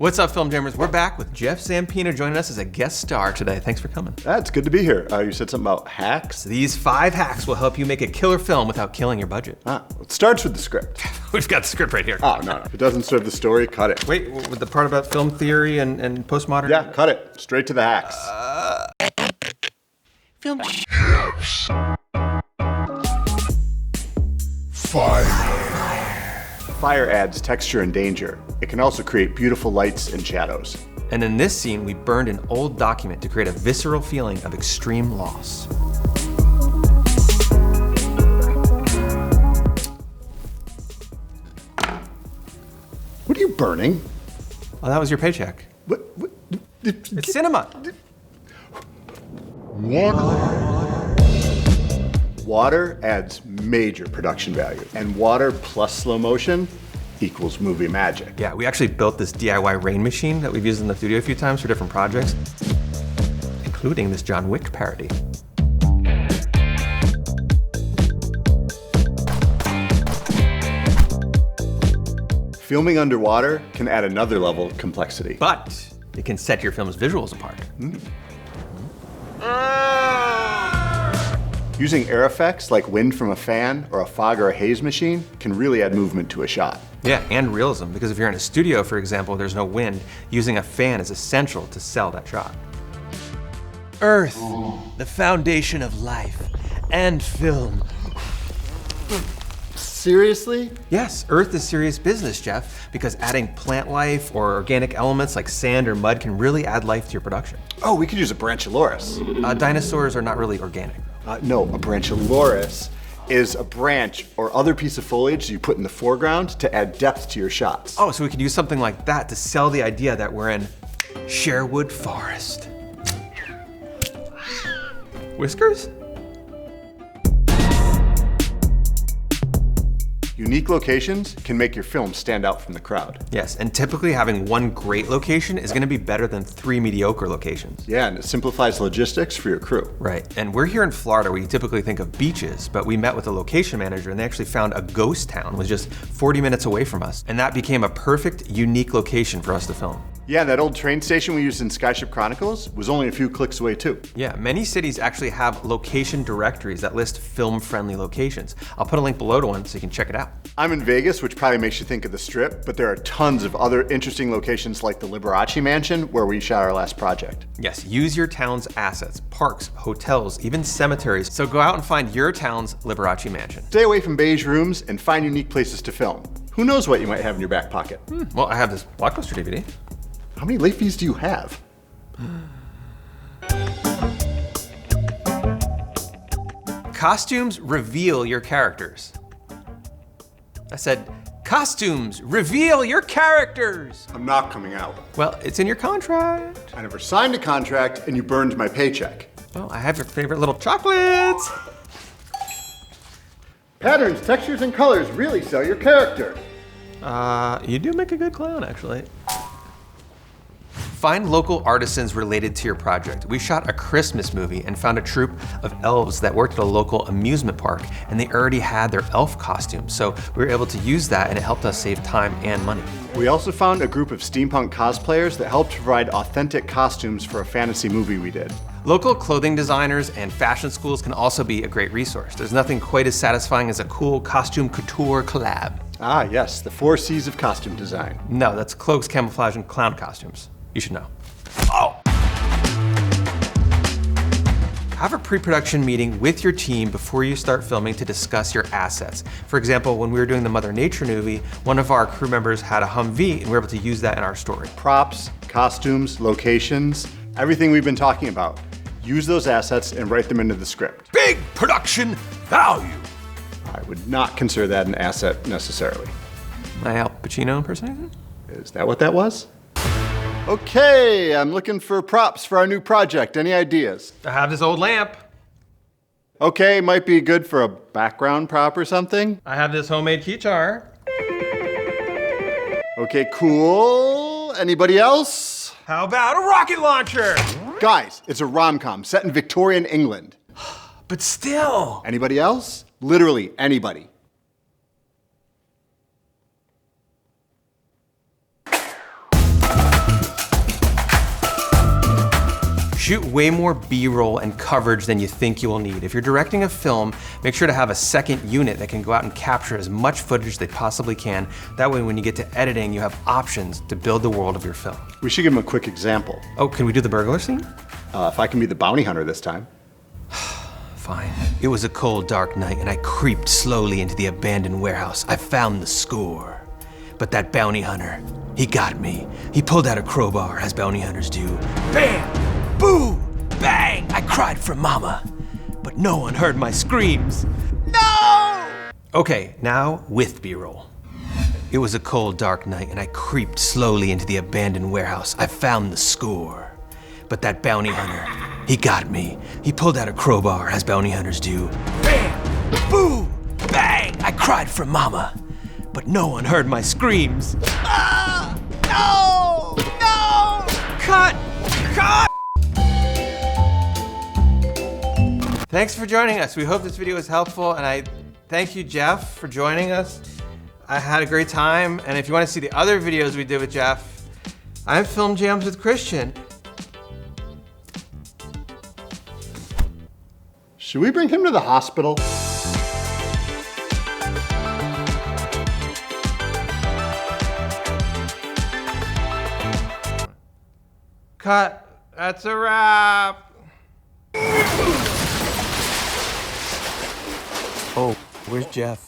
What's up, Film Jammers? We're back with Jeff Zampino joining us as a guest star today. Thanks for coming. It's good to be here. You said something about hacks? These 5 hacks will help you make a killer film without killing your budget. It starts with the script. We've got the script right here. Oh, no. If it doesn't serve the story, cut it. Wait, with the part about film theory and postmodern? Yeah, cut it. Straight to the hacks. Film. Yes. Fire. Fire adds texture and danger. It can also create beautiful lights and shadows. And in this scene, we burned an old document to create a visceral feeling of extreme loss. What are you burning? Oh, that was your paycheck. What? It's cinema. Water adds major production value, and water plus slow motion equals movie magic. Yeah, we actually built this DIY rain machine that we've used in the studio a few times for different projects, including this John Wick parody. Filming underwater can add another level of complexity. But it can set your film's visuals apart. Using air effects like wind from a fan or a fog or a haze machine can really add movement to a shot. Yeah, and realism, because if you're in a studio, for example, there's no wind, using a fan is essential to sell that shot. Earth, the foundation of life and film. Seriously? Yes, Earth is serious business, Jeff, because adding plant life or organic elements like sand or mud can really add life to your production. Oh, we could use a Branchiloris. Dinosaurs are not really organic. No, a Branchiloris is a branch or other piece of foliage you put in the foreground to add depth to your shots. Oh, so we could use something like that to sell the idea that we're in Sherwood Forest. Whiskers? Unique locations can make your film stand out from the crowd. Yes, and typically having one great location is gonna be better than 3 mediocre locations. Yeah, and it simplifies logistics for your crew. Right, and we're here in Florida where you typically think of beaches, but we met with a location manager and they actually found a ghost town was just 40 minutes away from us. And that became a perfect, unique location for us to film. Yeah, that old train station we used in Skyship Chronicles was only a few clicks away too. Yeah, many cities actually have location directories that list film-friendly locations. I'll put a link below to one so you can check it out. I'm in Vegas, which probably makes you think of the Strip, but there are tons of other interesting locations like the Liberace Mansion, where we shot our last project. Yes, use your town's assets, parks, hotels, even cemeteries. So go out and find your town's Liberace Mansion. Stay away from beige rooms and find unique places to film. Who knows what you might have in your back pocket? Well, I have this Blockbuster DVD. How many late fees do you have? Costumes reveal your characters. I said, costumes reveal your characters. I'm not coming out. Well, it's in your contract. I never signed a contract and you burned my paycheck. Well, I have your favorite little chocolates. Patterns, textures, and colors really sell your character. You do make a good clown, actually. Find local artisans related to your project. We shot a Christmas movie and found a troupe of elves that worked at a local amusement park, and they already had their elf costumes, so we were able to use that and it helped us save time and money. We also found a group of steampunk cosplayers that helped provide authentic costumes for a fantasy movie we did. Local clothing designers and fashion schools can also be a great resource. There's nothing quite as satisfying as a cool costume couture collab. Ah, yes, the 4 C's of costume design. No, that's cloaks, camouflage, and clown costumes. You should know. Oh! Have a pre-production meeting with your team before you start filming to discuss your assets. For example, when we were doing the Mother Nature movie, one of our crew members had a Humvee and we were able to use that in our story. Props, costumes, locations, everything we've been talking about. Use those assets and write them into the script. Big production value! I would not consider that an asset necessarily. My Al Pacino impersonation? Is that what that was? Okay, I'm looking for props for our new project. Any ideas? I have this old lamp. Okay, might be good for a background prop or something. I have this homemade guitar. Okay, cool. Anybody else? How about a rocket launcher? Guys, it's a rom-com set in Victorian England. But still. Anybody else? Literally anybody. Shoot way more B-roll and coverage than you think you will need. If you're directing a film, make sure to have a second unit that can go out and capture as much footage as they possibly can. That way when you get to editing, you have options to build the world of your film. We should give him a quick example. Oh, can we do the burglar scene? If I can be the bounty hunter this time. Fine. It was a cold, dark night, and I creeped slowly into the abandoned warehouse. I found the score. But that bounty hunter, he got me. He pulled out a crowbar, as bounty hunters do. Bam! Boom! Bang! I cried for mama. But no one heard my screams. No! Okay, now with B-roll. It was a cold, dark night, and I creeped slowly into the abandoned warehouse. I found the score. But that bounty hunter, he got me. He pulled out a crowbar, as bounty hunters do. Bam! Boom! Bang! I cried for mama. But no one heard my screams. Ah! No! No! Cut! Cut! Thanks for joining us. We hope this video was helpful, and I thank you, Jeff, for joining us. I had a great time, and if you want to see the other videos we did with Jeff, I'm Film Jams with Christian. Should we bring him to the hospital? Cut. That's a wrap. Oh, where's Jeff?